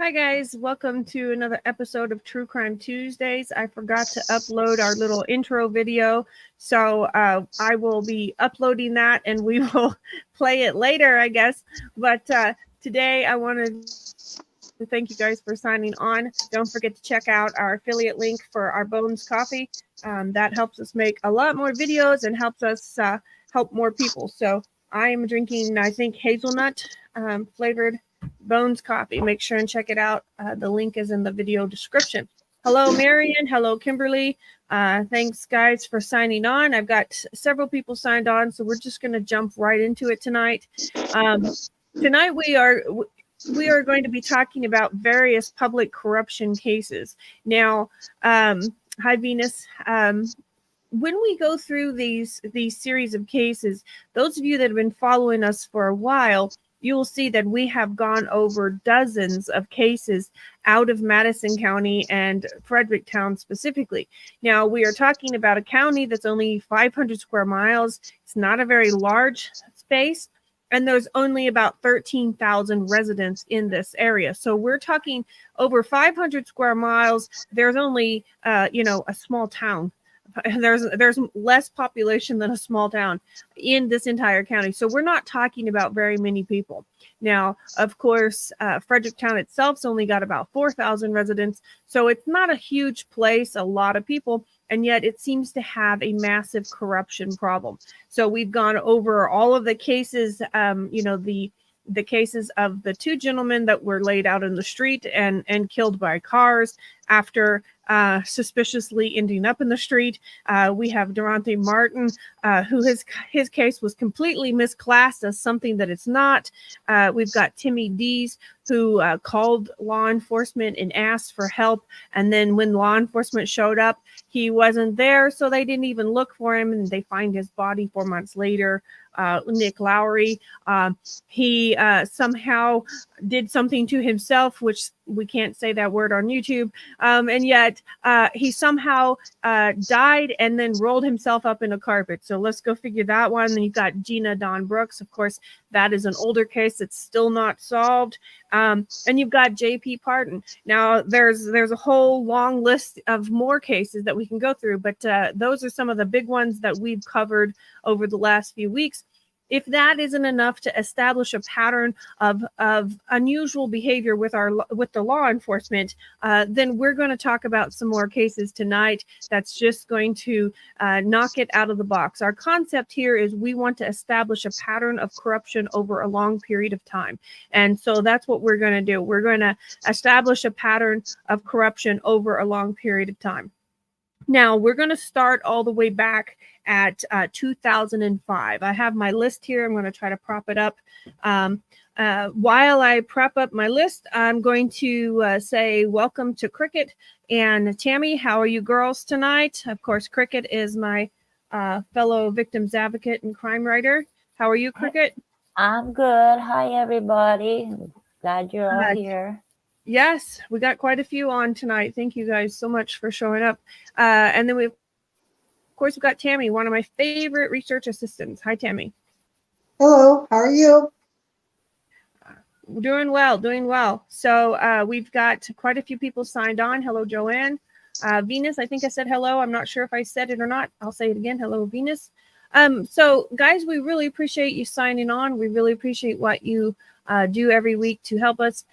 Hi guys, welcome to another episode of True Crime Tuesdays. I forgot to upload our little intro video, so I will be uploading that and we will play it later, I guess. But today I wanted to thank you guys for signing on. Don't forget to check out our affiliate link for our Bones Coffee. That helps us make a lot more videos and helps us help more people. So I am drinking, I think, hazelnut flavored Bones Coffee. Make sure and check it out. The link is in the video description. Hello, Marion. Hello, Kimberly. Thanks, guys, for signing on. I've got several people signed on, so we're just going to jump right into it tonight. Tonight we are going to be talking about various public corruption cases. Now, hi, Venus. When we go through these series of cases, those of you that have been following us for a while, you will see that we have gone over dozens of cases out of Madison County and Fredericktown specifically. Now, we are talking about a county that's only 500 square miles. It's not a very large space, and there's only about 13,000 residents in this area. So we're talking over 500 square miles. There's only, a small town. There's less population than a small town in this entire county. So we're not talking about very many people. Now, of course, Fredericktown itself's only got about 4,000 residents. So it's not a huge place, a lot of people, and yet it seems to have a massive corruption problem. So we've gone over all of the cases, the cases of the two gentlemen that were laid out in the street and killed by cars after suspiciously ending up in the street. We have Durante Martin, who his case was completely misclassed as something that it's not. We've got Timmy Dees, who called law enforcement and asked for help. And then when law enforcement showed up, he wasn't there, so they didn't even look for him, and they find his body 4 months later. Nick Lowry, he somehow did something to himself, which we can't say that word on YouTube, and yet he somehow died and then rolled himself up in a carpet. So let's go figure that one. Then you've got Gina Dawn Brooks. Of course, that is an older case that's still not solved. And you've got J.P. Parton. Now, there's a whole long list of more cases that we can go through, but those are some of the big ones that we've covered over the last few weeks. If that isn't enough to establish a pattern of unusual behavior with the law enforcement, then we're going to talk about some more cases tonight. That's just going to knock it out of the box. Our concept here is we want to establish a pattern of corruption over a long period of time. And so that's what we're going to do. We're going to establish a pattern of corruption over a long period of time. Now, we're going to start all the way back at 2005. I have my list here. I'm going to try to prop it up. While I prop up my list, I'm going to say welcome to Cricket and Tammy. How are you girls tonight? Of course, Cricket is my fellow victims advocate and crime writer. How are you, Cricket? I'm good. Hi, everybody. Glad you're all here. Yes, we got quite a few on tonight. Thank you guys so much for showing up. And then we've got Tammy, one of my favorite research assistants. Hi, Tammy. Hello, how are you? Doing well. So we've got quite a few people signed on. Hello, Joanne. Venus, I think I said hello. I'm not sure if I said it or not. I'll say it again. Hello, Venus. So guys, we really appreciate you signing on. We really appreciate what you do every week to help us.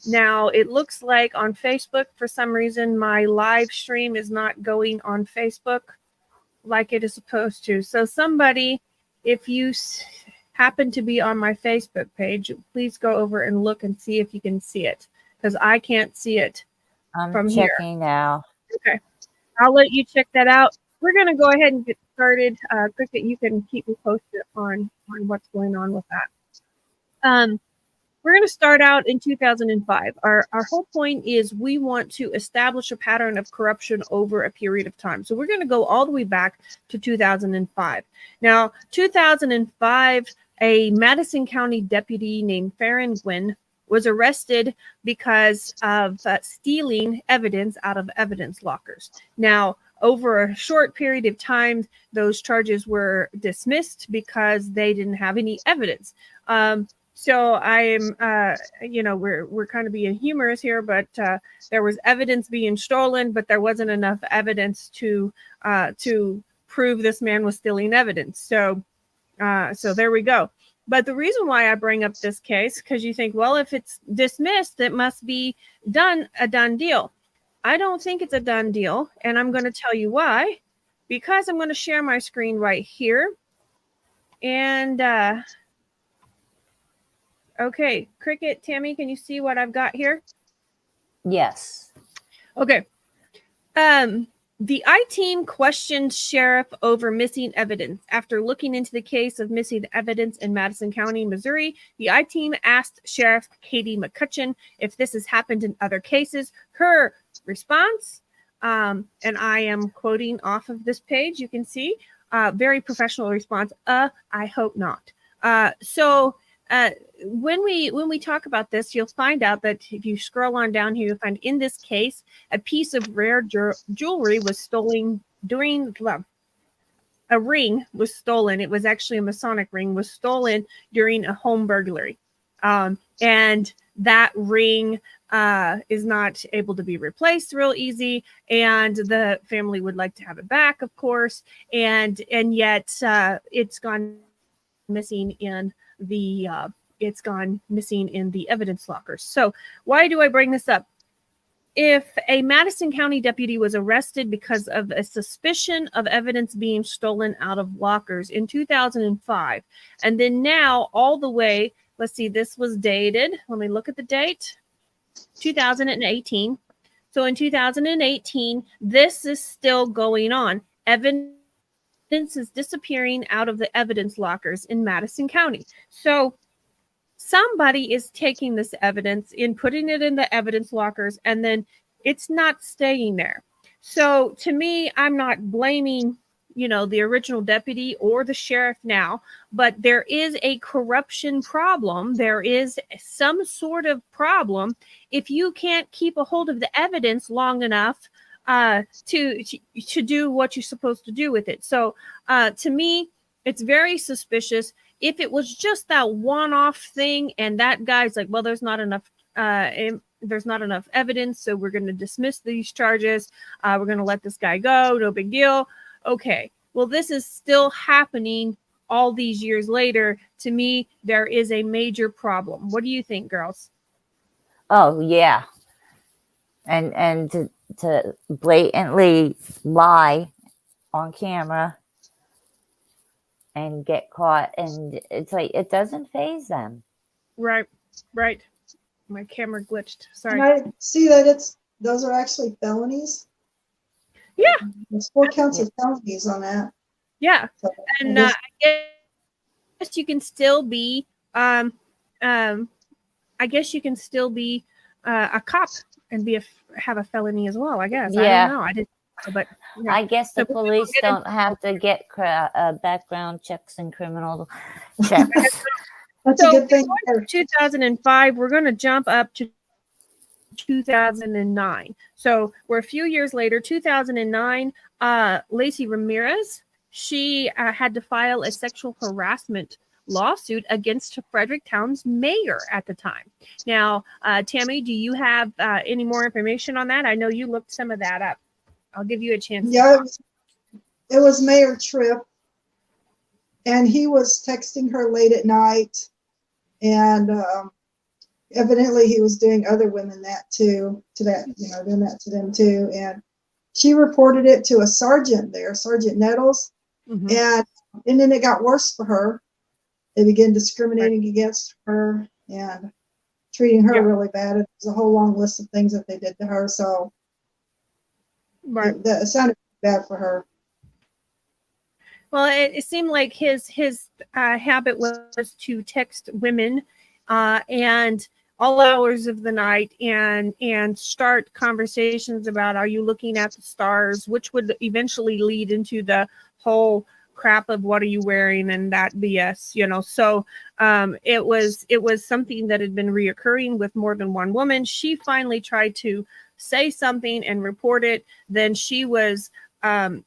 Now, it looks like on Facebook, for some reason, my live stream is not going on Facebook like it is supposed to. So somebody, if you happen to be on my Facebook page, please go over and look and see if you can see it, because I can't see it from here. I'm checking now. Okay. I'll let you check that out. We're going to go ahead and get started. Cricket, you can keep me posted on what's going on with that. We're going to start out in 2005. Our whole point is we want to establish a pattern of corruption over a period of time. So we're going to go all the way back to 2005. Now, 2005, a Madison County deputy named Farron Gwynn was arrested because of stealing evidence out of evidence lockers. Now, over a short period of time, those charges were dismissed because they didn't have any evidence. So I'm, we're kind of being humorous here, but there was evidence being stolen, but there wasn't enough evidence to prove this man was stealing evidence. So there we go. But the reason why I bring up this case, because you think, well, if it's dismissed, it must be a done deal. I don't think it's a done deal, and I'm going to tell you why. Because I'm going to share my screen right here. And okay, Cricket, Tammy, can you see what I've got here? Yes. Okay. The I-team questioned sheriff over missing evidence. After looking into the case of missing evidence in Madison County, Missouri, the I-team asked Sheriff Katie McCutcheon if this has happened in other cases. Her response, and I am quoting off of this page, you can see, very professional response, I hope not. When we talk about this, you'll find out that if you scroll on down here, you'll find in this case, a piece of rare jewelry was stolen during a ring was stolen. It was actually a Masonic ring was stolen during a home burglary. And that ring is not able to be replaced real easy. And the family would like to have it back, of course. And yet it's gone missing in the evidence lockers. So why do I bring this up? If a Madison County deputy was arrested because of a suspicion of evidence being stolen out of lockers in 2005, and then now all the way, let's see, this was dated. Let me look at the date, 2018. So in 2018, this is still going on. Evidence is disappearing out of the evidence lockers in Madison County. So somebody is taking this evidence and putting it in the evidence lockers, and then it's not staying there. So to me, I'm not blaming, the original deputy or the sheriff now, but there is a corruption problem. There is some sort of problem if you can't keep a hold of the evidence long enough to do what you're supposed to do with it. So to me, it's very suspicious. If it was just that one-off thing and that guy's like, well, there's not enough evidence, so we're going to dismiss these charges. We're going to let this guy go. No big deal. Okay. Well, this is still happening all these years later. To me, there is a major problem. What do you think, girls? Oh, yeah. And to blatantly lie on camera and get caught, and it's like it doesn't faze them. Right. My camera glitched. Sorry. And I see that those are actually felonies. Yeah. There's 4 counts of felonies on that. Yeah. So, And I guess you can still be I guess you can still be a cop and have a felony as well, I guess. Yeah. I don't know. I didn't, but yeah. I guess the police don't have to get background checks and criminal checks. That's a good thing. 2005, we're going to jump up to 2009. So we're a few years later, 2009, Lacey Ramirez, she had to file a sexual harassment lawsuit against Fredericktown's mayor at the time. Now, Tammy, do you have any more information on that? I know you looked some of that up. I'll give you a chance. Yeah, it was Mayor Tripp, and he was texting her late at night, and evidently he was doing other women that too, doing that to them too. And she reported it to a sergeant there, Sergeant Nettles, and then it got worse for her. They began discriminating against her and treating her really bad. It was a whole long list of things that they did to her. So it sounded bad for her. Well, it seemed like his habit was to text women and all hours of the night and start conversations about, are you looking at the stars, which would eventually lead into the whole crap of what are you wearing and that BS, So it was something that had been reoccurring with more than one woman. She finally tried to say something and report it. Then she was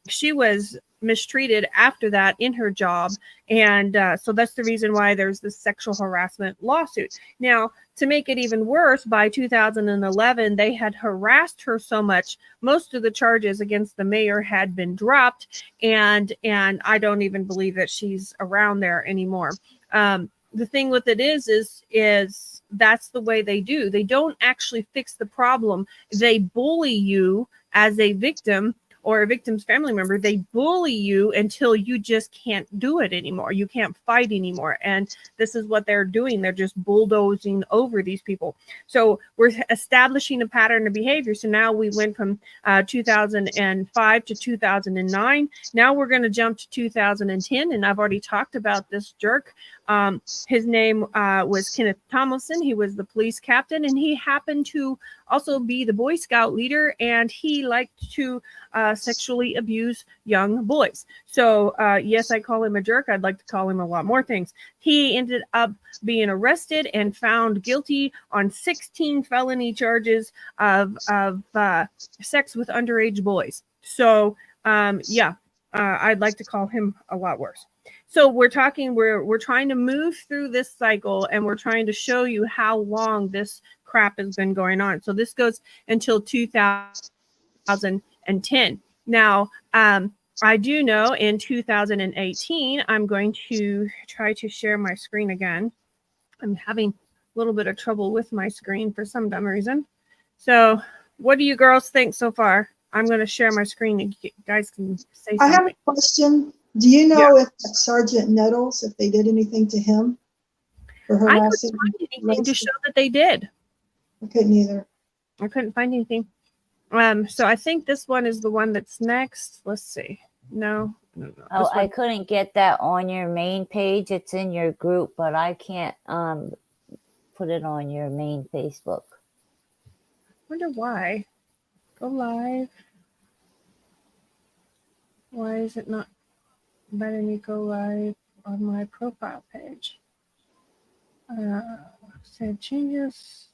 she was mistreated after that in her job. And so that's the reason why there's this sexual harassment lawsuit. Now, to make it even worse, by 2011, they had harassed her so much, most of the charges against the mayor had been dropped, and I don't even believe that she's around there anymore. The thing with it is that's the way they do. They don't actually fix the problem. They bully you as a victim or a victim's family member. They bully you until you just can't do it anymore. You can't fight anymore. And this is what they're doing. They're just bulldozing over these people. So we're establishing a pattern of behavior. So now we went from 2005 to 2009. Now we're going to jump to 2010. And I've already talked about this jerk. His name was Kenneth Tomlinson. He was the police captain, and he happened to also be the Boy Scout leader, and he liked to sexually abuse young boys. So yes, I call him a jerk. I'd like to call him a lot more things. He ended up being arrested and found guilty on 16 felony charges of sex with underage boys. So I'd like to call him a lot worse. So we're trying to move through this cycle, and we're trying to show you how long this crap has been going on. So this goes until 2010. Now, I do know in 2018, I'm going to try to share my screen again. I'm having a little bit of trouble with my screen for some dumb reason. So what do you girls think so far? I'm going to share my screen and you guys can say something. I have a question. Do you know if Sergeant Nettles, if they did anything to him for harassing? I couldn't find anything to show that they did. I couldn't either. I couldn't find anything. So I think this one is the one that's next. Let's see. No. Oh, I couldn't get that on your main page. It's in your group, but I can't put it on your main Facebook. Wonder why. Go live. Why is it not letting me go live on my profile page? Save changes.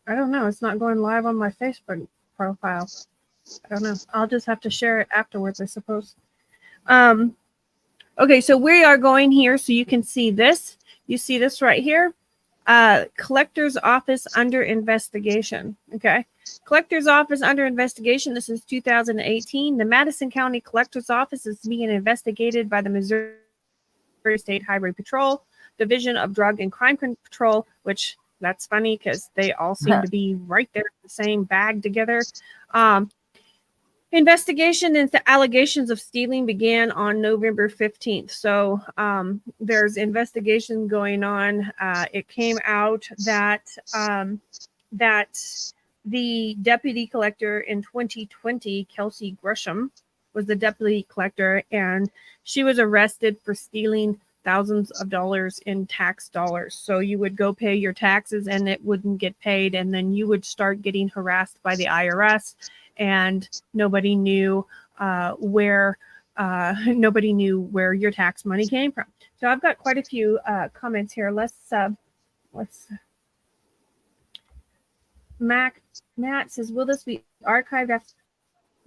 I don't know. It's not going live on my Facebook profile. I don't know. I'll just have to share it afterwards, I suppose. Okay, so we are going here so you can see this. You see this right here? Collector's Office under investigation. Okay. Collector's Office under investigation. This is 2018. The Madison County Collector's Office is being investigated by the Missouri State Highway Patrol, Division of Drug and Crime Control, which that's funny because they all seem to be right there in the same bag together. Investigation into allegations of stealing began on November 15th. So there's investigation going on. It came out that the deputy collector in 2020, Kelsey Gresham, was the deputy collector, and she was arrested for stealing thousands of dollars in tax dollars. So you would go pay your taxes and it wouldn't get paid, and then you would start getting harassed by the IRS, and nobody knew where your tax money came from. So I've got quite a few comments here. Let's Matt says, will this be archived after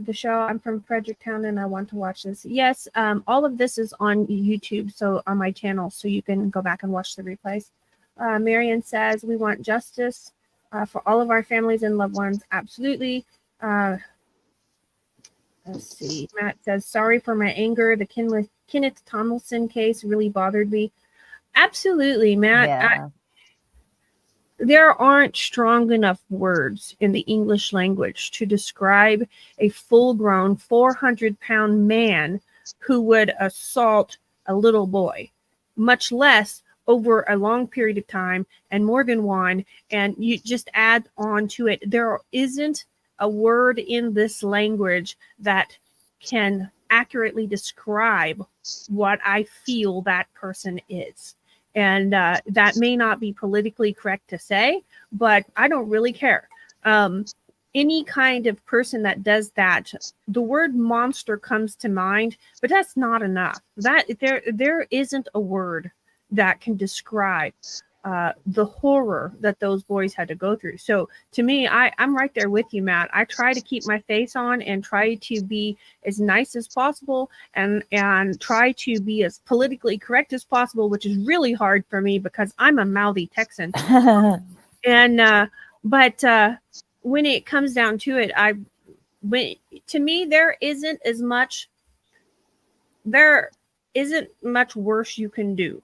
the show? I'm from Fredericktown and I want to watch this. Yes, all of this is on YouTube, so on my channel, so you can go back and watch the replays. Marion says, we want justice for all of our families and loved ones. Absolutely. Let's see. Matt says, sorry for my anger. The Kenneth Tomlinson case really bothered me. Absolutely, Matt. Yeah. There aren't strong enough words in the English language to describe a full-grown 400-pound man who would assault a little boy, much less over a long period of time and more than one. And you just add on to it. There isn't a word in this language that can accurately describe what I feel that person is. And that may not be politically correct to say, but I don't really care. Any kind of person that does that, the word monster comes to mind, but that's not enough. That there isn't a word that can describe the horror that those boys had to go through. So to me, I'm right there with you, Matt. I try to keep my face on and try to be as nice as possible and try to be as politically correct as possible, which is really hard for me because I'm a mouthy Texan. But when it comes down to it, to me, there isn't much worse you can do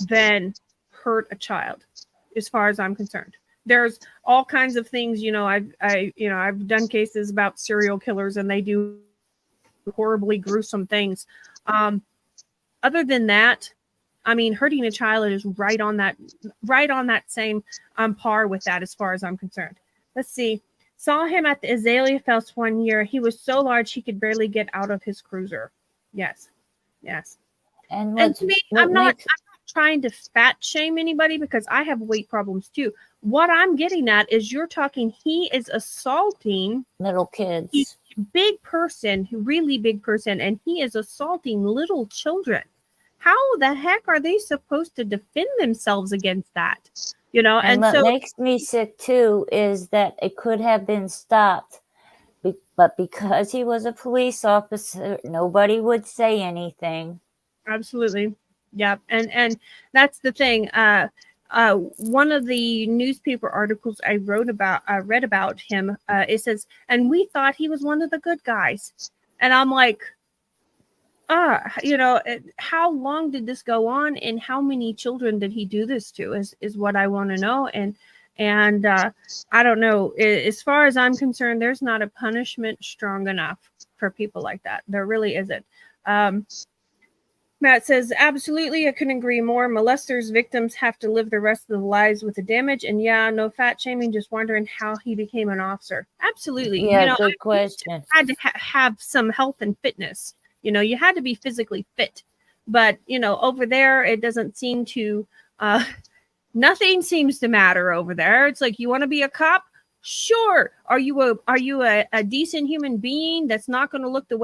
than hurt a child, as far as I'm concerned. There's all kinds of things, I've done cases about serial killers and they do horribly gruesome things. Other than that, I mean, hurting a child is right on that same par with that, as far as I'm concerned. Let's see. Saw him at the Azalea Fest one year. He was so large he could barely get out of his cruiser. Yes. And to me, I'm not trying to fat shame anybody because I have weight problems too. What I'm getting at is you're talking, he is assaulting little kids. He's a big person, really big person, and he is assaulting little children. How the heck are they supposed to defend themselves against that? And what makes me sick too is that it could have been stopped, but because he was a police officer, nobody would say anything. Absolutely. Yeah. And that's the thing. One of the newspaper articles I read about him, it says, and we thought he was one of the good guys. And I'm like, how long did this go on and how many children did he do this to is what I want to know. And I don't know, as far as I'm concerned, there's not a punishment strong enough for people like that. There really isn't. Matt says, absolutely, I couldn't agree more. Molesters' victims have to live the rest of their lives with the damage. And yeah, no fat shaming, just wondering how he became an officer. Absolutely. Yeah, good question. Had to have some health and fitness. You had to be physically fit. But, over there, it doesn't seem to, nothing seems to matter over there. It's like, you want to be a cop? Sure. Are you a decent human being that's not going to look the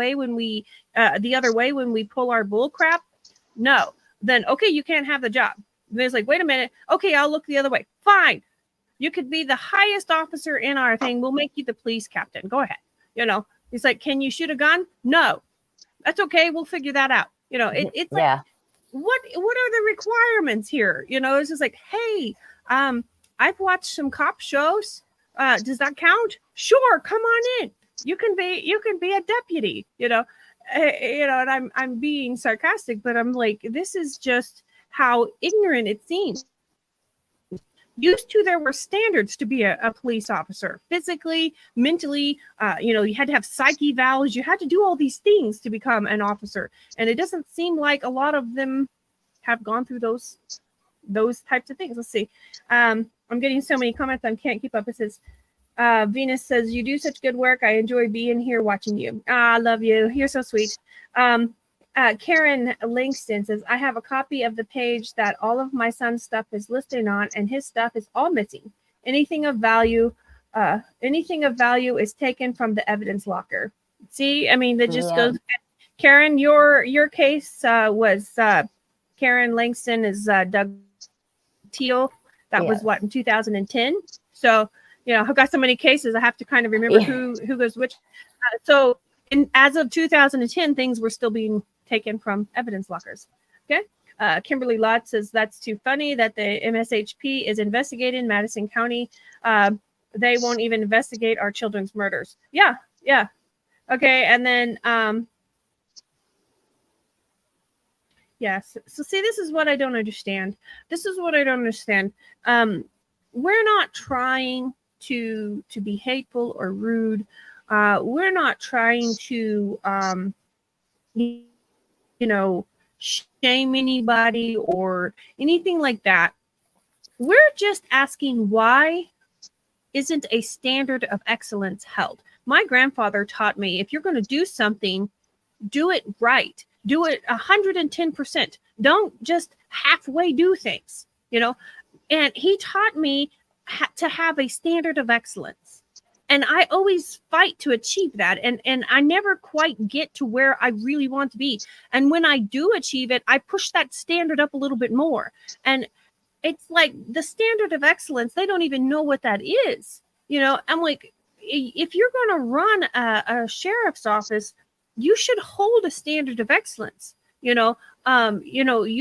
other way when we pull our bull crap? No. Then, okay, you can't have the job. And it's like, wait a minute. Okay, I'll look the other way. Fine. You could be the highest officer in our thing. We'll make you the police captain. Go ahead. He's like, can you shoot a gun? No. That's okay. We'll figure that out. It's like, yeah. What are the requirements here? It's just like, hey, I've watched some cop shows. Does that count? Sure, come on in. You can be a deputy, and I'm being sarcastic, but I'm like, this is just how ignorant it seems. Used to, there were standards to be a police officer, physically, mentally, you had to have psyche evals. You had to do all these things to become an officer. And it doesn't seem like a lot of them have gone through those types of things. Let's see. I'm getting so many comments, I can't keep up. It says, Venus says, you do such good work. I enjoy being here watching you. I love you. You're so sweet. Karen Langston says, I have a copy of the page that all of my son's stuff is listed on, and his stuff is all missing. Anything of value is taken from the evidence locker. See, I mean, that just goes. Karen, your case was Karen Langston is Doug Teal. That was what, in 2010. So, I've got so many cases, I have to kind of remember who goes which. So, as of 2010, things were still being taken from evidence lockers. Okay. Kimberly Lott says, that's too funny that the MSHP is investigating Madison County. They won't even investigate our children's murders. Yeah. Okay. And then, yes. So see, this is what I don't understand. We're not trying to be hateful or rude. We're not trying to, shame anybody or anything like that. We're just asking, why isn't a standard of excellence held? My grandfather taught me, if you're going to do something, do it right. Do it 110%. Don't just halfway do things, And he taught me to have a standard of excellence. And I always fight to achieve that. And I never quite get to where I really want to be. And when I do achieve it, I push that standard up a little bit more. And it's like the standard of excellence. They don't even know what that is. I'm like, if you're going to run a sheriff's office, you should hold a standard of excellence. You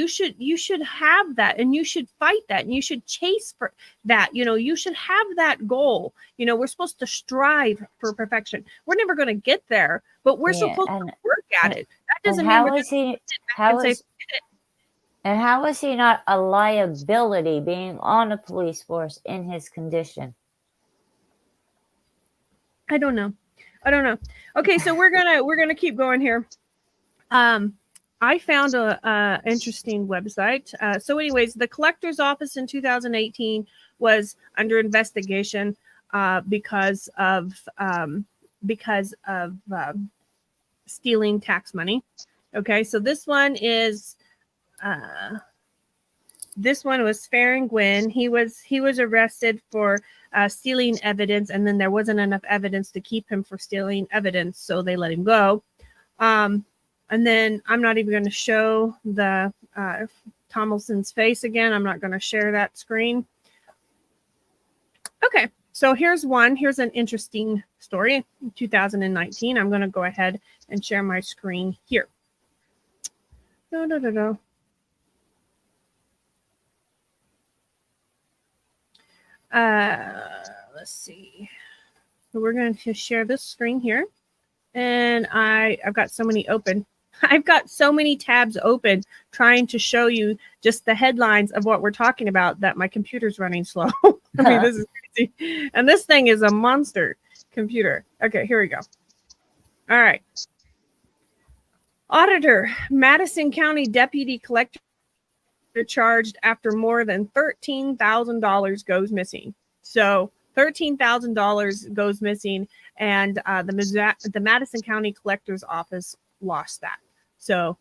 should have that, and you should fight that, and you should chase for that. You should have that goal. We're supposed to strive for perfection. We're never going to get there, but we're supposed to work at it. That doesn't mean how is he not a liability being on a police force in his condition? I don't know. Okay, so we're gonna keep going here. I found a interesting website. So anyways, the collector's office in 2018 was under investigation because of stealing tax money. Okay, so this one was Farron Gwynn. He was arrested for stealing evidence, and then there wasn't enough evidence to keep him for stealing evidence, so they let him go. And then I'm not even going to show the Tomlinson's face again. I'm not going to share that screen. Okay, so here's an interesting story. In 2019, I'm going to go ahead and share my screen here. Let's see. We're going to share this screen here, and I've got so many open. I've got so many tabs open trying to show you just the headlines of what we're talking about that my computer's running slow. I mean, this is crazy. And this thing is a monster computer. Okay, here we go. All right. Auditor, Madison County Deputy Collector charged after more than $13,000 goes missing. So $13,000 goes missing, and the Madison County Collector's Office lost that. So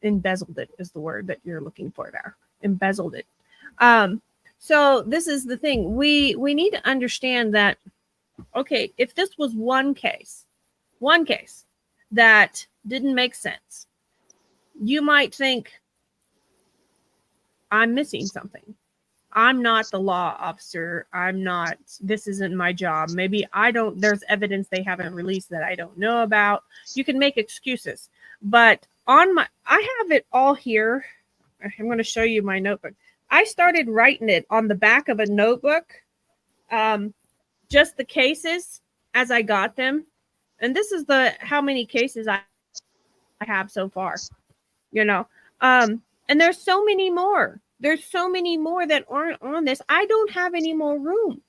embezzled it is the word that you're looking for there. Embezzled it. So this is the thing. We need to understand that, okay, if this was one case that didn't make sense, you might think, I'm missing something. I'm not the law officer. This isn't my job. Maybe there's evidence they haven't released that I don't know about. You can make excuses, but I have it all here. I'm going to show you my notebook. I started writing it on the back of a notebook, just the cases as I got them. And this is how many cases I have so far, and there's so many more. There's so many more that aren't on this. I don't have any more room,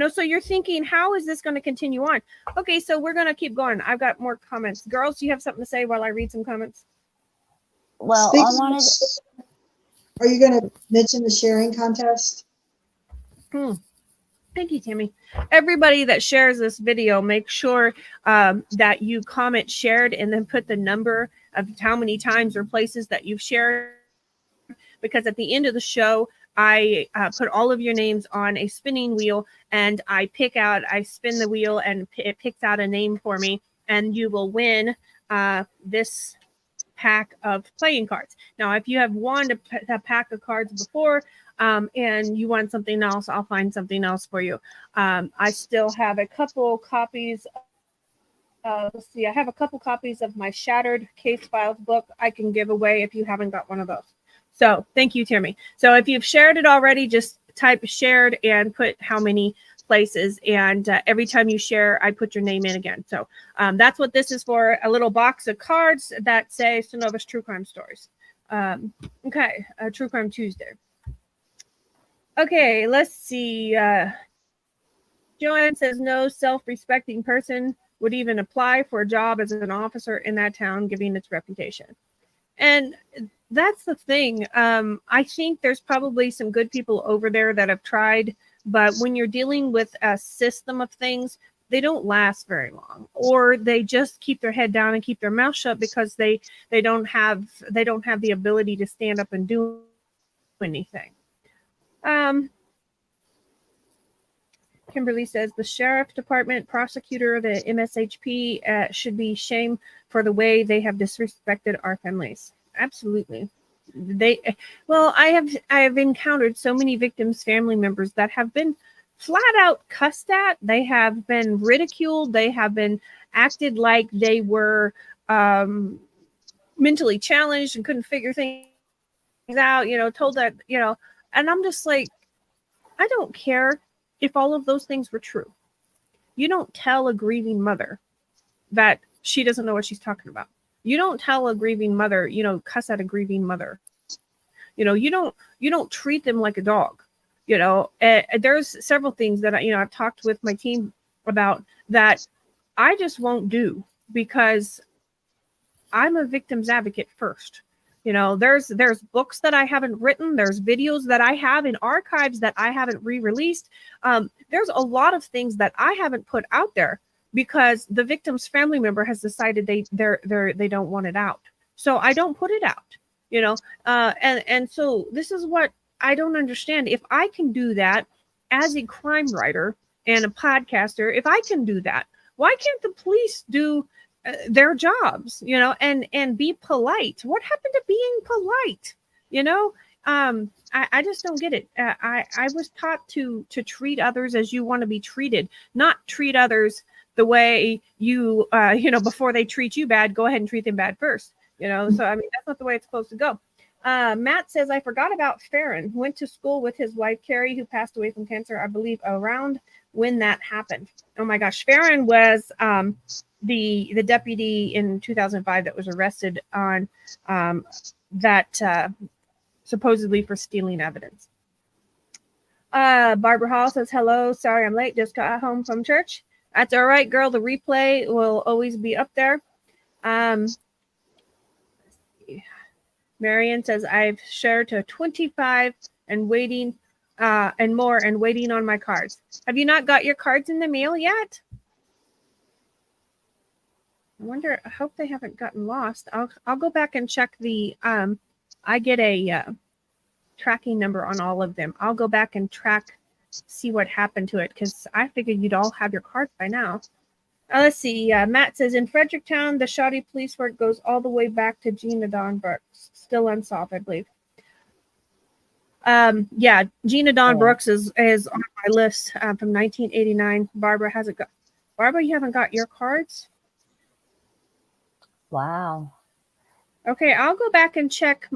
so you're thinking, how is this going to continue on? Okay, so we're going to keep going. I've got more comments. Girls, do you have something to say while I read some comments? Well, are you going to mention the sharing contest? Thank you, Tammy. Everybody that shares this video, make sure that you comment shared and then put the number of how many times or places that you've shared. Because at the end of the show, I put all of your names on a spinning wheel, and I spin the wheel, and it picks out a name for me, and you will win this pack of playing cards. Now, if you have won a pack of cards before, and you want something else, I'll find something else for you. I still have a couple copies. Let's see, I have a couple copies of my Shattered Case Files book I can give away if you haven't got one of those. So thank you, Tammy. So if you've shared it already, just type shared and put how many places. And every time you share, I put your name in again. So that's what this is for, a little box of cards that say Synovus True Crime Stories. Okay, True Crime Tuesday. Okay, let's see. Joanne says no self-respecting person would even apply for a job as an officer in that town, given its reputation. And that's the thing. I think there's probably some good people over there that have tried, but when you're dealing with a system of things, they don't last very long, or they just keep their head down and keep their mouth shut because they don't have the ability to stand up and do anything. Kimberly says the sheriff department, prosecutor, the MSHP should be shamed for the way they have disrespected our families. Absolutely. I have encountered so many victims' family members that have been flat out cussed at. They have been ridiculed. They have been acted like they were mentally challenged and couldn't figure things out, told that, and I'm just like, I don't care if all of those things were true. You don't tell a grieving mother that she doesn't know what she's talking about. You don't tell a grieving mother, cuss at a grieving mother. You don't treat them like a dog. There's several things that I've talked with my team about that I just won't do because I'm a victim's advocate first. There's books that I haven't written. There's videos that I have in archives that I haven't re-released. There's a lot of things that I haven't put out there because the victim's family member has decided they don't want it out. So I don't put it out, and so this is what I don't understand. If I can do that as a crime writer and a podcaster, if I can do that, why can't the police do their jobs, and be polite? What happened to being polite? I just don't get it. I was taught to treat others as you want to be treated, not treat others the way you, before they treat you bad, go ahead and treat them bad first, so, I mean, that's not the way it's supposed to go. Matt says, I forgot about Farron. Went to school with his wife, Carrie, who passed away from cancer, I believe, around when that happened. Oh my gosh. Farron was the deputy in 2005 that was arrested on that supposedly for stealing evidence. Barbara Hall says, hello. Sorry I'm late. Just got home from church. That's all right, girl. The replay will always be up there. Marion says, I've shared to 25 and waiting and more and waiting on my cards. Have you not got your cards in the mail yet? I wonder, I hope they haven't gotten lost. I'll go back and check the, I get a tracking number on all of them. I'll go back and see what happened to it because I figured you'd all have your cards by now. Let's see. Matt says, in Fredericktown, the shoddy police work goes all the way back to Gina Dawn Brooks. Still unsolved, I believe. Yeah, Gina Dawn Brooks is on my list from 1989. Barbara hasn't got. Barbara, you haven't got your cards? Wow. Okay, I'll go back and check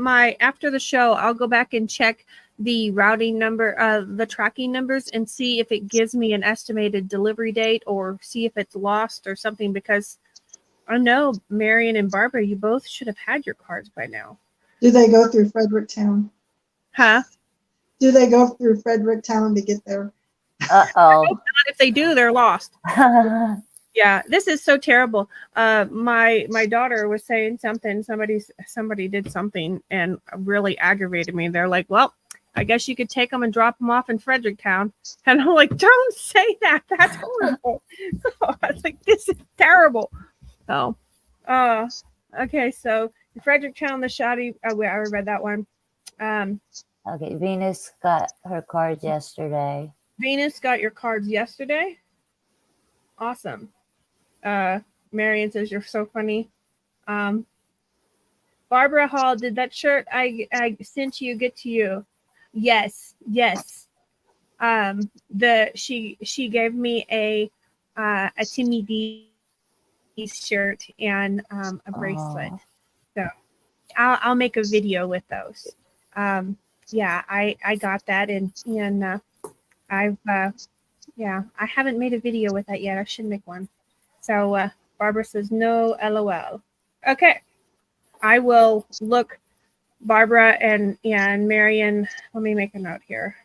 after the show, I'll go back and check the routing number, the tracking numbers, and see if it gives me an estimated delivery date or see if it's lost or something, because I know Marion and Barbara, you both should have had your cards by now. Do they go through Fredericktown? Huh? Do they go through Fredericktown to get there? Uh-oh. If they do, they're lost. Yeah, this is so terrible. My daughter was saying something. Somebody did something and really aggravated me. They're like, well, I guess you could take them and drop them off in Fredericktown. And I'm like, don't say that. That's horrible. I was like, this is terrible. Oh, okay. So Fredericktown, the shoddy. Oh, I already read that one. Okay, Venus got her cards yesterday. Venus got your cards yesterday. Awesome. Marion says, you're so funny. Barbara Hall, did that shirt I sent you get to you? Yes. She gave me a Timmy D shirt and a bracelet. So I'll make a video with those. Yeah, I got that and I haven't made a video with that yet. I should make one. So Barbara says, no, LOL. Okay. I will look, Barbara and Marion. Let me make a note here.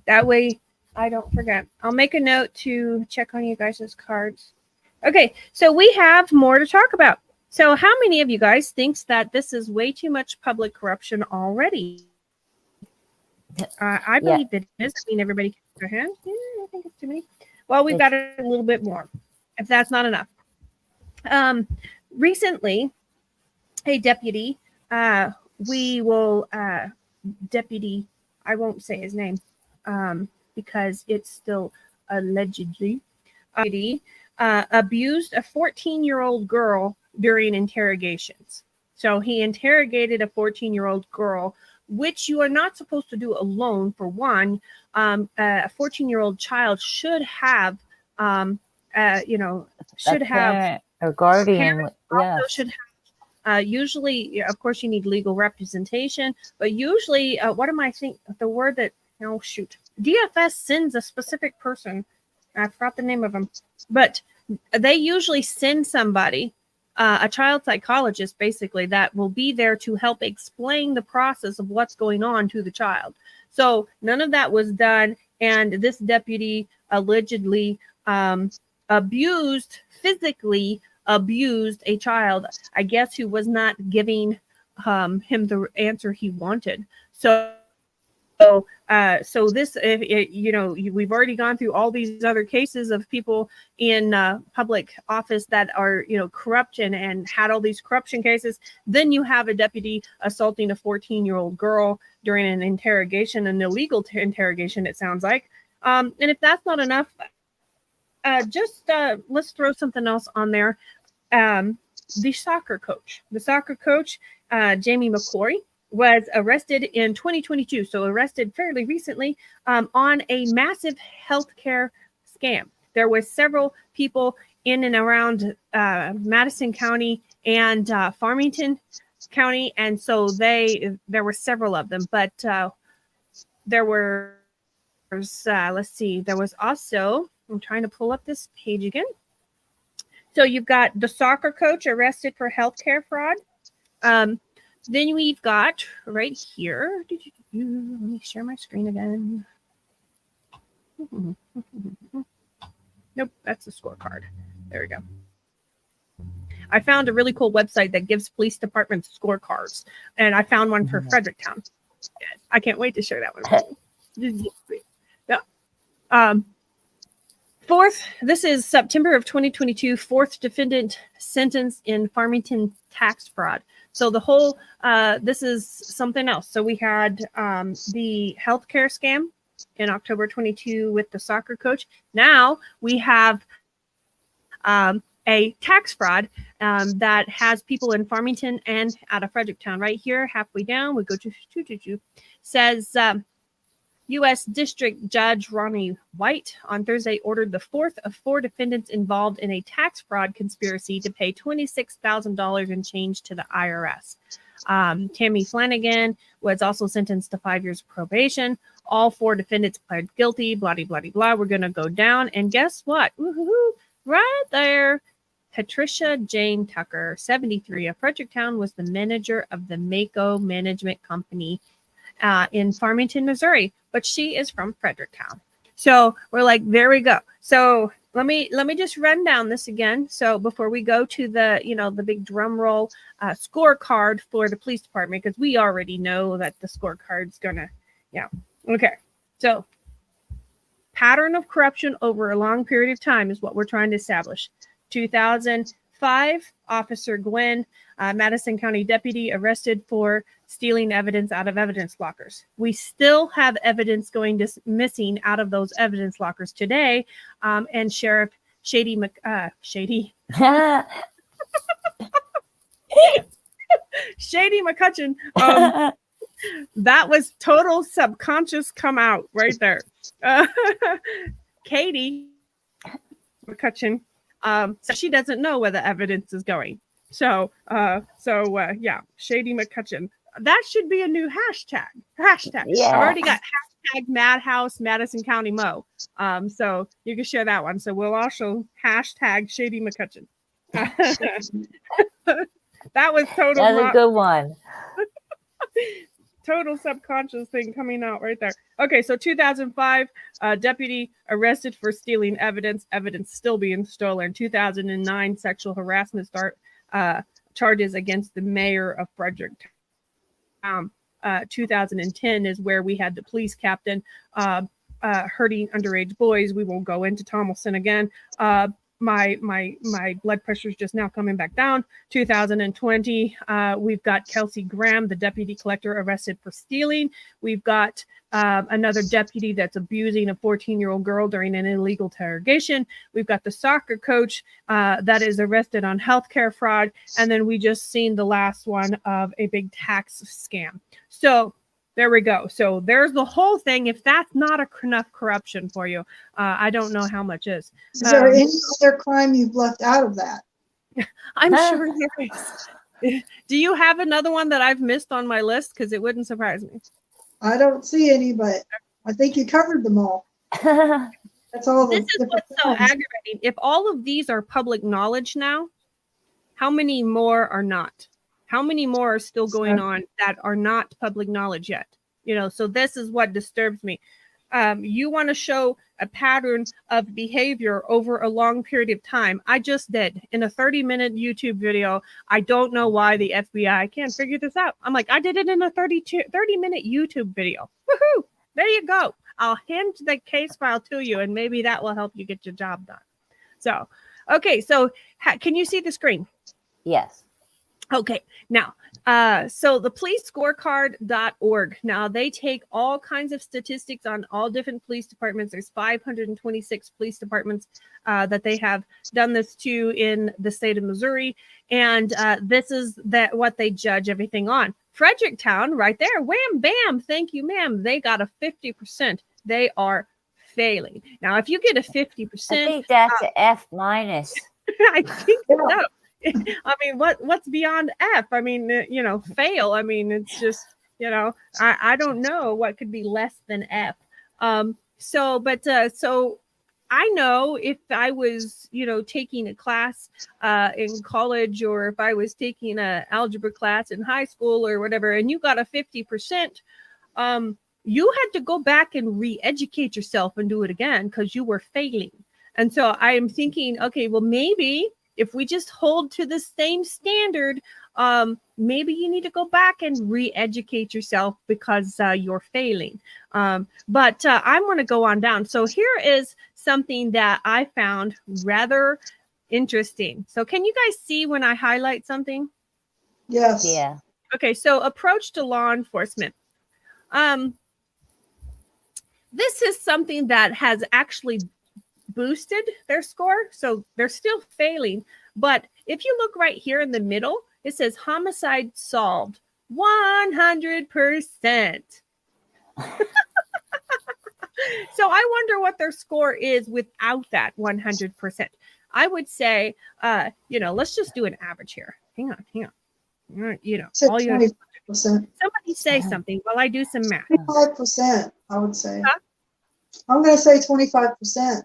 That way I don't forget. I'll make a note to check on you guys' cards. Okay. So we have more to talk about. So how many of you guys thinks that this is way too much public corruption already? I believe it is. I mean, everybody can raise their hand. Yeah, I think it's too many. Well, we've got a little bit more, if that's not enough. Recently, a deputy, deputy, I won't say his name because it's still allegedly, abused a 14-year-old girl during interrogations. So he interrogated a 14-year-old girl, which you are not supposed to do alone. For one, a 14-year-old child should have, should have or guardian. parents also Yes. should have. Usually, of course, you need legal representation, but usually, what am I thinking? The word that, oh shoot, DFS sends a specific person. I forgot the name of them, but they usually send somebody, a child psychologist, basically, that will be there to help explain the process of what's going on to the child. So none of that was done, and this deputy allegedly physically abused a child, I guess, who was not giving him the answer he wanted. So this, we've already gone through all these other cases of people in public office that are, corrupt and had all these corruption cases. Then you have a deputy assaulting a 14-year-old girl during an interrogation, an illegal interrogation, it sounds like. And if that's not enough, let's throw something else on there. The soccer coach, Jamie McCoy, was arrested in 2022, so arrested fairly recently, on a massive healthcare scam. There were several people in and around Madison County and Farmington County, and so there were several of them. But there was also, I'm trying to pull up this page again. So you've got the soccer coach arrested for healthcare fraud. Then we've got right here. Let me share my screen again. Nope, that's the scorecard. There we go. I found a really cool website that gives police departments scorecards, and I found one for Fredericktown. I can't wait to share that one. Yeah. Fourth, this is September of 2022, fourth defendant sentenced in Farmington tax fraud. So the whole, this is something else. So we had the healthcare scam in October 22 with the soccer coach. Now we have a tax fraud that has people in Farmington and out of Fredericktown. Right here, halfway down, we go to says, U.S. District Judge Ronnie White on Thursday ordered the fourth of four defendants involved in a tax fraud conspiracy to pay $26,000 in change to the IRS. Tammy Flanagan was also sentenced to 5 years of probation. All four defendants pled guilty, blah, blah, blah, blah. We're going to go down. And guess what? Woo-hoo-hoo. Right there. Patricia Jane Tucker, 73, of Fredericktown, was the manager of the Mako Management Company in Farmington, Missouri, but she is from Fredericktown. So we're like, there we go. So let me just run down this again. So before we go to the, the big drum roll scorecard for the police department, because we already know that the scorecard's gonna, okay. So pattern of corruption over a long period of time is what we're trying to establish. 2005, Officer Gwen, Madison County deputy, arrested for stealing evidence out of evidence lockers. We still have evidence going missing out of those evidence lockers today. And Sheriff Shady McCutcheon, that was total subconscious come out right there. Katie McCutcheon, so she doesn't know where the evidence is going. So Shady McCutcheon. That should be a new hashtag. Yeah. I've already got hashtag Madhouse Madison County Mo. So you can share that one. So we'll also hashtag Shady McCutcheon. That was total. That's a good one. Total subconscious thing coming out right there. Okay, so 2005, deputy arrested for stealing evidence still being stolen. 2009, sexual harassment charges against the mayor of Fredericktown. 2010 is where we had the police captain hurting underage boys. We won't go into Tomlinson again. my blood pressure is just now coming back down. 2020, we've got Kelsey Graham, the deputy collector, arrested for stealing. We've got another deputy that's abusing a 14-year-old girl during an illegal interrogation. We've got the soccer coach that is arrested on healthcare fraud. And then we just seen the last one of a big tax scam. So there we go. So there's the whole thing. If that's not enough corruption for you, I don't know how much is. Is there any other crime you've left out of that? I'm sure there is. Do you have another one that I've missed on my list? Because it wouldn't surprise me. I don't see any, but I think you covered them all. That's all. This is what's so aggravating. If all of these are public knowledge now, how many more are not? How many more are still going on that are not public knowledge yet? You know, so this is what disturbs me. You want to show a pattern of behavior over a long period of time. I just did in a 30-minute YouTube video. I don't know why the FBI can't figure this out. I'm like, I did it in a 30-minute YouTube video. Woohoo! There you go. I'll hand the case file to you, and maybe that will help you get your job done. So, okay. So can you see the screen? Yes. Okay, now, so the policescorecard.org. Now, they take all kinds of statistics on all different police departments. There's 526 police departments that they have done this to in the state of Missouri. And this is what they judge everything on. Fredericktown, right there, wham, bam, thank you, ma'am. They got a 50%. They are failing. Now, if you get a 50%. I think that's an F minus. I think so. I mean, what's beyond F? I mean, you know, fail. I mean, it's just, you know, I don't know what could be less than F. So I know if I was, you know, taking a class in college, or if I was taking an algebra class in high school or whatever, and you got a 50%, you had to go back and re-educate yourself and do it again because you were failing. And so I am thinking, okay, well, maybe if we just hold to the same standard, maybe you need to go back and re-educate yourself because you're failing. But I'm going to go on down. So here is something that I found rather interesting. So can you guys see when I highlight something? Yes. Yeah. Okay, so approach to law enforcement. This is something that has actually boosted their score, so they're still failing. But if you look right here in the middle, it says homicide solved 100%. So I wonder what their score is without that 100%. I would say, you know, let's just do an average here. Hang on. You know, all you 25%. Somebody say something while I do some math. 25%, I would say. Huh? I'm going to say 25%.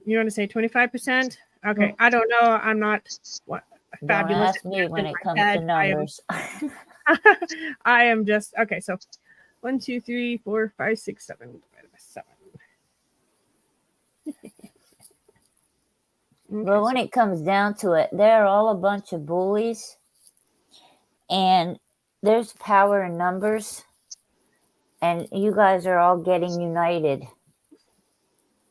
You want to say 25%? Okay. I don't know. I'm not fabulous. Don't ask me when it comes to numbers. I am just okay. So 1, 2, 3, 4, 5, 6, 7. Divided by 7. Well, when it comes down to it, they're all a bunch of bullies, and there's power in numbers, and you guys are all getting united,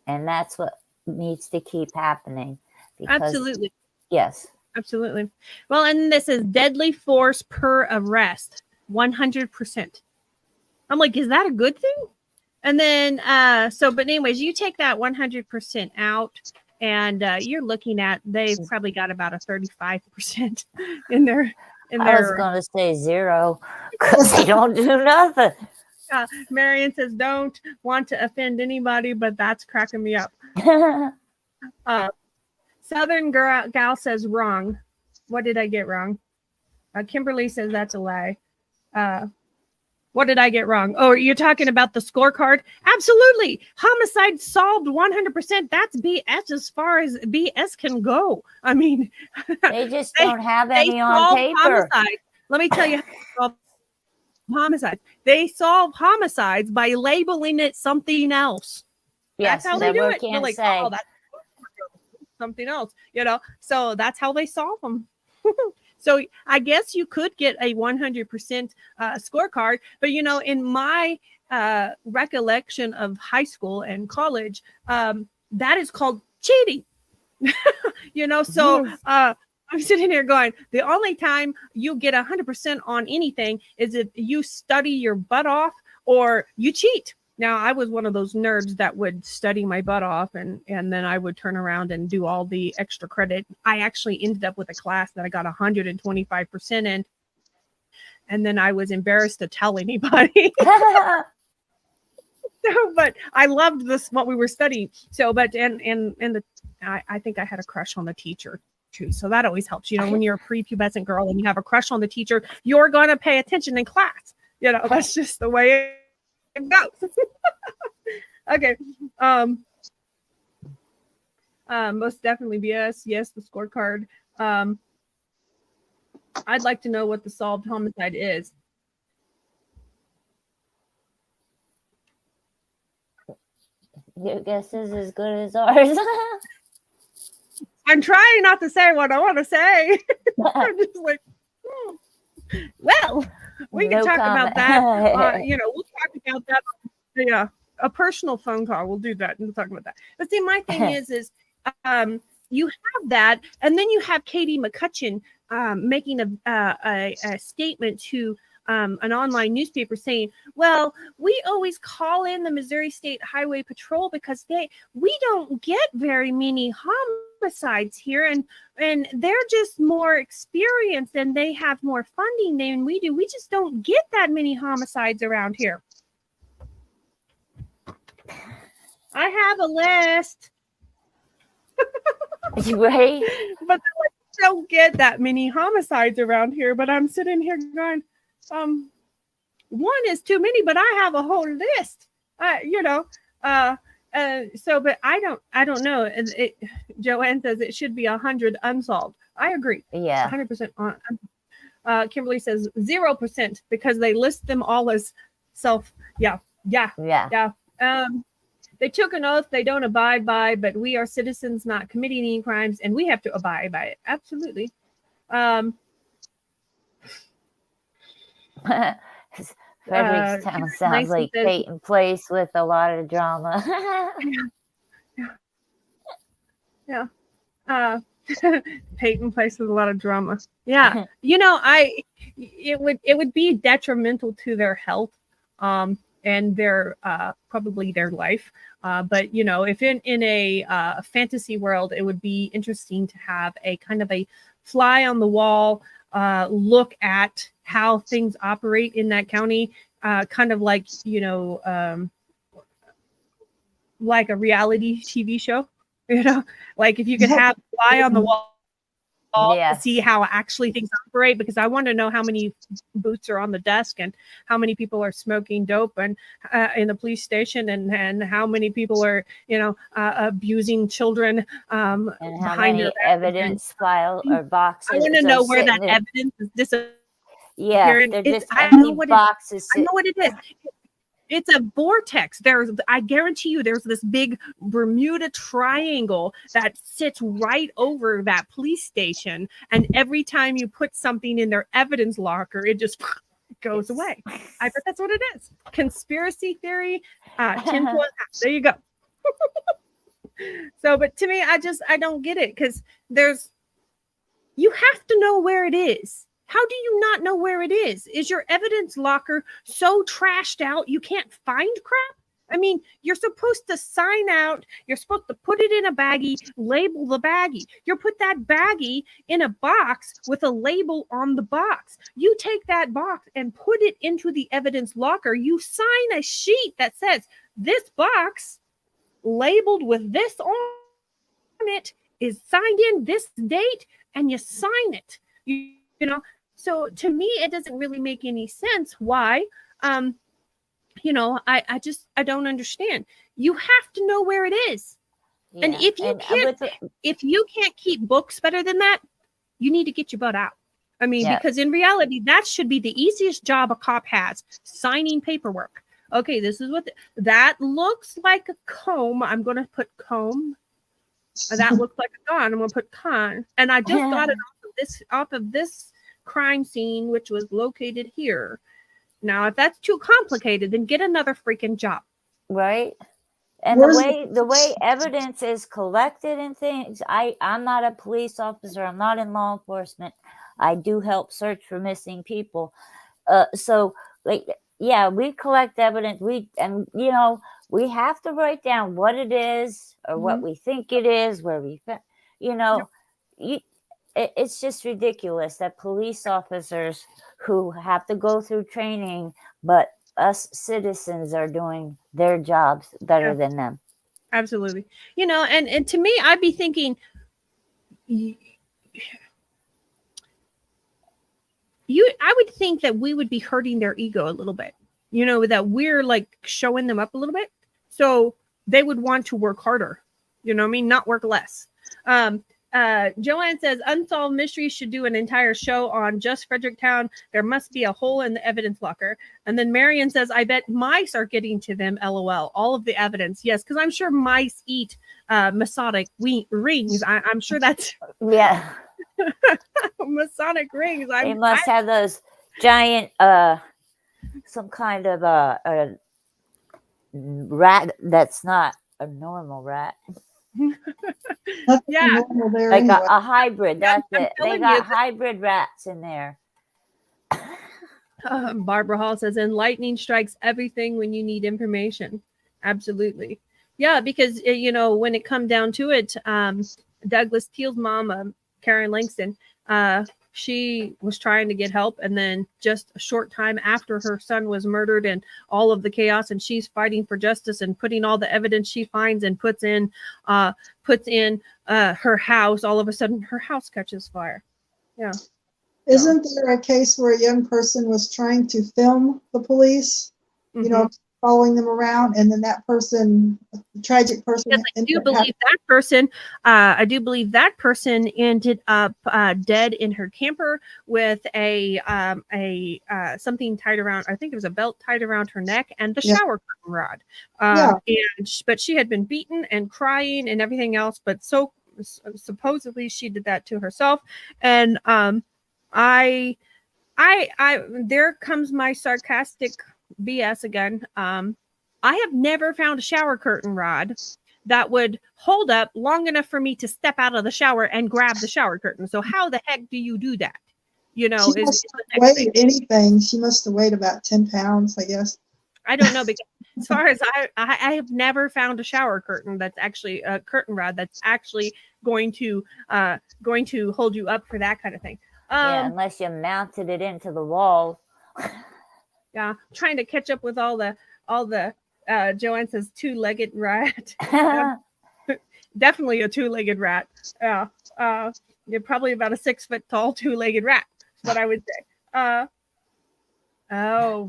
and that's what needs to keep happening. Because, Absolutely. Yes. Absolutely. Well, and this is deadly force per arrest, 100%. I'm like, is that a good thing? And then, but anyways, you take that 100% out, and you're looking at, they've probably got about a 35% in their. I was going to say 0 because they don't do nothing. Marion says, don't want to offend anybody, but that's cracking me up. Southern gal says wrong. What did I get wrong? Kimberly says that's a lie. What did I get wrong? Oh, you're talking about the scorecard? Absolutely. Homicide solved 100%. That's BS as far as BS can go. I mean, they just don't have any on paper. Homicide. Let me tell you how to solve homicides. They solve homicides by labeling it something else. Yes, that's how they do it. Can't They're like, say. oh, that's something else, you know. So that's how they solve them. So I guess you could get a 100% scorecard, but you know, in my recollection of high school and college, that is called cheating. You know, so I'm sitting here going, the only time you get 100% on anything is if you study your butt off or you cheat. Now, I was one of those nerds that would study my butt off and then I would turn around and do all the extra credit. I actually ended up with a class that I got 125% in. And then I was embarrassed to tell anybody. But I loved this, what we were studying. So, but, I think I had a crush on the teacher too. So that always helps. You know, when you're a prepubescent girl and you have a crush on the teacher, you're going to pay attention in class. You know, that's just the way it goes. Okay. Most definitely BS. Yes, the scorecard. I'd like to know what the solved homicide is. Your guess is as good as ours. I'm trying not to say what I want to say. I'm just like, well, we can talk about that. You know, we'll talk about that. Yeah, a personal phone call. We'll do that and we'll talk about that. But see, my thing is you have that, and then you have Katie McCutcheon making a statement to an online newspaper saying, well, we always call in the Missouri State Highway Patrol because we don't get very many homicides here, and they're just more experienced and they have more funding than we do. We just don't get that many homicides around here. I have a list. Right? But I don't get that many homicides around here. But I'm sitting here going, one is too many, but I have a whole list. You know, so, but I don't know. Joanne says it should be 100 unsolved. I agree. Yeah. 100% on. Kimberly says 0% because they list them all as self. Yeah. They took an oath they don't abide by, but we are citizens not committing any crimes, and we have to abide by it. Absolutely. Fredericktown sounds like Peyton Place with a lot of drama. Yeah. Peyton Place with a lot of drama. Yeah. You know, it would be detrimental to their health. And their probably their life. But you know, if in a fantasy world, it would be interesting to have a kind of a fly on the wall look at how things operate in that county, kind of like, you know, like a reality TV show. You know, like if you could have a fly on the wall. To see how actually things operate, because I want to know how many boots are on the desk and how many people are smoking dope and in the police station and how many people are, you know, abusing children and how many evidence file or boxes. I want to know where that evidence is disappearing. Yeah, they're just I know what boxes. I know what it is. It's a vortex. I guarantee you there's this big Bermuda Triangle that sits right over that police station. And every time you put something in their evidence locker, it just goes away. I bet that's what it is. Conspiracy theory. Tinfoil hat. There you go. So, but to me, I don't get it, because you have to know where it is. How do you not know where it is? Is your evidence locker so trashed out you can't find crap? I mean, you're supposed to sign out. You're supposed to put it in a baggie, label the baggie. You put that baggie in a box with a label on the box. You take that box and put it into the evidence locker. You sign a sheet that says this box labeled with this on it is signed in this date, and you sign it. You know, so to me, it doesn't really make any sense why, you know, I don't understand. You have to know where it is. Yeah. And if you can't keep books better than that, you need to get your butt out. I mean, because in reality, that should be the easiest job a cop has, signing paperwork. Okay, this is what that looks like, a comb. I'm going to put comb. That looks like a gun. I'm going to put con. And I just got it off of this crime scene, which was located here. Now, if that's too complicated, then get another freaking job. Right. And Where's the way evidence is collected and things, I'm not a police officer. I'm not in law enforcement. I do help search for missing people. So like, yeah, we collect evidence. We have to write down what it is or what we think it is, where we, it's just ridiculous that police officers who have to go through training, but us citizens are doing their jobs better than them. Absolutely. And to me, I'd be thinking, I would think that we would be hurting their ego a little bit, that we're like showing them up a little bit. So they would want to work harder, not work less. Joanne says Unsolved Mysteries should do an entire show on just Fredericktown. There must be a hole in the evidence locker. And then Marion says, I bet mice are getting to them. LOL. All of the evidence. Yes, because I'm sure mice eat Masonic rings. I'm sure that's Masonic rings. They must have those giant some kind of a rat that's not a normal rat. Yeah, like a hybrid. That's it. They got hybrid rats in there. Barbara Hall says enlightening strikes everything when you need information. Absolutely. Yeah, because when it come down to it, Douglas Teal's mom, Karen Langston, she was trying to get help, and then just a short time after her son was murdered and all of the chaos, and she's fighting for justice and putting all the evidence she finds and puts in her house. All of a sudden, her house catches fire. Yeah. Isn't there a case where a young person was trying to film the police, following them around, and then that person, the tragic person? Yes, I do believe that person ended up dead in her camper with a something tied around. I think it was a belt tied around her neck and the shower curtain rod. But she had been beaten and crying and everything else. But supposedly she did that to herself. And I there comes my sarcastic BS again. I have never found a shower curtain rod that would hold up long enough for me to step out of the shower and grab the shower curtain. So how the heck do you do that? She must have weighed anything. She must have weighed about 10 pounds, I guess. I don't know, because as far as I have never found a shower curtain that's actually a curtain rod that's actually going to hold you up for that kind of thing. Unless you mounted it into the wall. Yeah, trying to catch up with all the Joanne says two-legged rat. Definitely a two-legged rat. You're probably about a 6 foot tall two-legged rat. That's what I would say.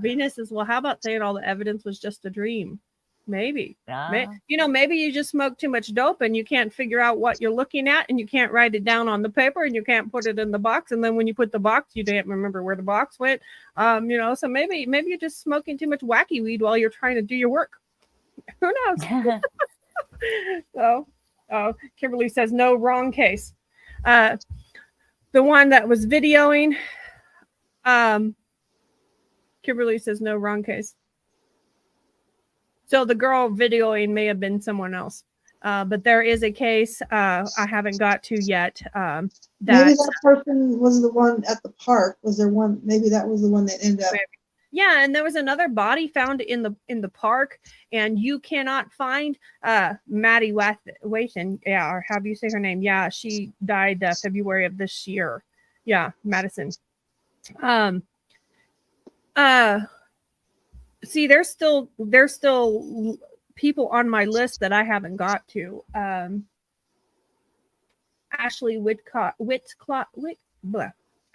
Venus says, well, how about saying all the evidence was just a dream? Maybe. Maybe you just smoke too much dope and you can't figure out what you're looking at, and you can't write it down on the paper, and you can't put it in the box, and then when you put the box, you can't remember where the box went. So maybe you're just smoking too much wacky weed while you're trying to do your work. Who knows? So Kimberly says no, wrong case. The one that was videoing, Kimberly says no, wrong case. So the girl videoing may have been someone else. But there is a case I haven't got to yet. Maybe that person was the one at the park. Was there one? Maybe that was the one that ended up. Yeah, and there was another body found in the park, and you cannot find Maddie Wathan. Yeah, or how do you say her name? Yeah, she died February of this year. Yeah, Madison. See, there's still people on my list that I haven't got to. Ashley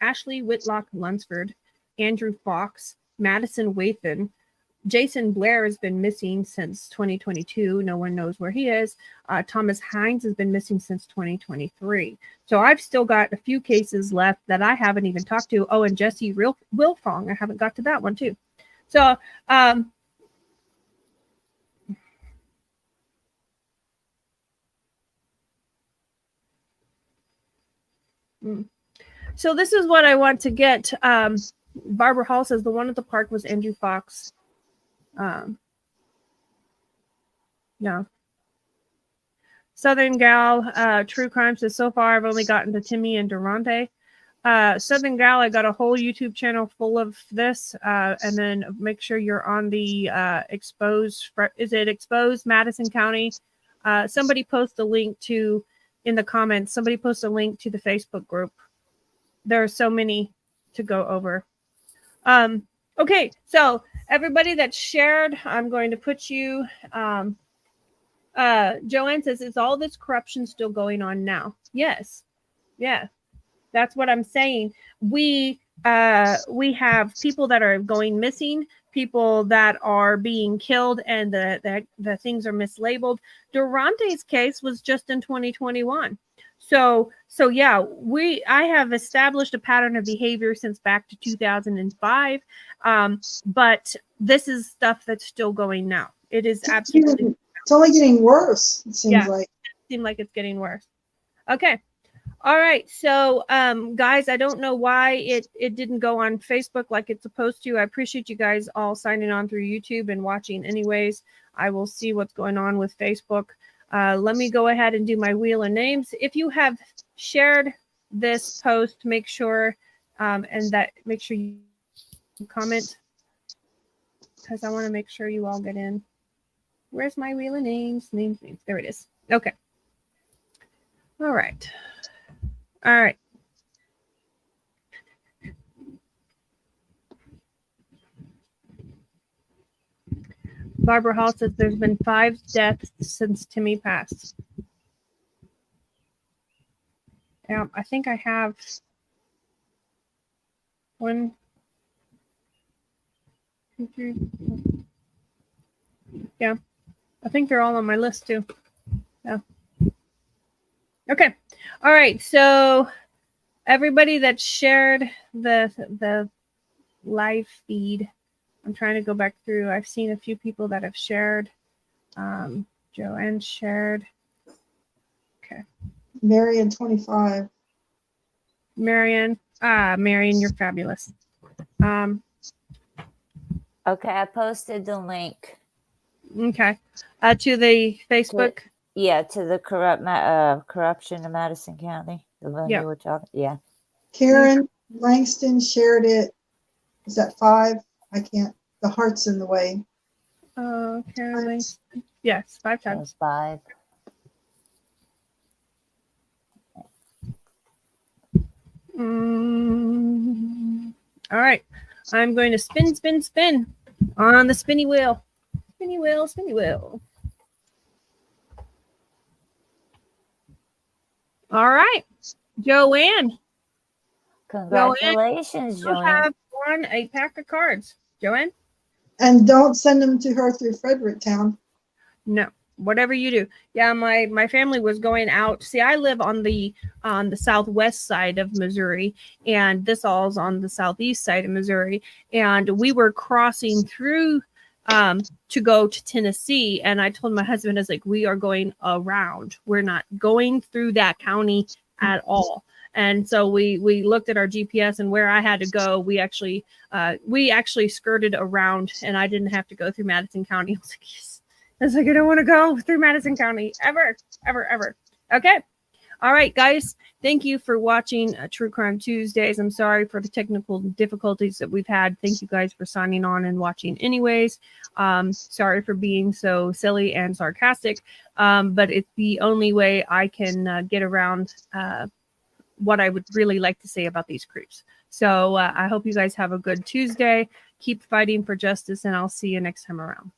Ashley Whitlock Lunsford, Andrew Fox, Madison Wathan. Jason Blair has been missing since 2022. No one knows where he is. Thomas Hines has been missing since 2023. So I've still got a few cases left that I haven't even talked to. Oh, and Jesse Wilfong. I haven't got to that one too. So, so this is what I want to get. Barbara Hall says the one at the park was Andrew Fox. Yeah. Southern Gal, True Crime says, so far I've only gotten to Timmy and Durante. Southern Gal, I got a whole YouTube channel full of this. And then make sure you're on the Exposed Madison County? Somebody post a link to, in the comments, somebody post a link to the Facebook group. There are so many to go over. Okay, so everybody that shared, I'm going to put you, Joanne says, is all this corruption still going on now? Yes. Yeah. That's what I'm saying. We have people that are going missing, people that are being killed, and the things are mislabeled. Durante's case was just in 2021. So yeah, I have established a pattern of behavior since back to 2005. But this is stuff that's still going now. It is absolutely. It's only getting worse. It seems like. It seems like it's getting worse. Okay. All right. So, guys, I don't know why it didn't go on Facebook like it's supposed to. I appreciate you guys all signing on through YouTube and watching anyways. I will see what's going on with Facebook. Let me go ahead and do my wheel of names. If you have shared this post, make sure make sure you comment, because I want to make sure you all get in. Where's my wheel of names? Names. There it is. Okay. All right. All right. Barbara Hall says there's been 5 deaths since Timmy passed. Yeah, I think I have 1, 2, 3. Yeah, I think they're all on my list too. Yeah. Okay. All right. So everybody that shared the live feed, I'm trying to go back through. I've seen a few people that have shared. Joanne shared. Okay. Marion 25. Marion, you're fabulous. Okay, I posted the link. Okay. To the Facebook. To the corruption in Madison County. The one you were talking. Yeah. Karen Langston shared it. Is that 5? I can't. The heart's in the way. Karen Langston. Yes, 5 times. 5. All right. I'm going to spin, spin, spin on the spinny wheel. Spinny wheel, spinny wheel. All right. Joanne. Congratulations, Joanne. You have won a pack of cards. Joanne? And don't send them to her through Fredericktown. No. Whatever you do. Yeah, my family was going out. See, I live on the southwest side of Missouri, and this all is on the southeast side of Missouri. And we were crossing through to go to Tennessee. And I told my husband, I was like, we are going around. We're not going through that county at all. And so we looked at our GPS, and where I had to go, we actually skirted around, and I didn't have to go through Madison County. I was like, yes. I was like, I don't want to go through Madison County ever. Okay. All right, guys. Thank you for watching True Crime Tuesdays. I'm sorry for the technical difficulties that we've had. Thank you guys for signing on and watching anyways. Sorry for being so silly and sarcastic, but it's the only way I can get around what I would really like to say about these creeps. So I hope you guys have a good Tuesday. Keep fighting for justice, and I'll see you next time around.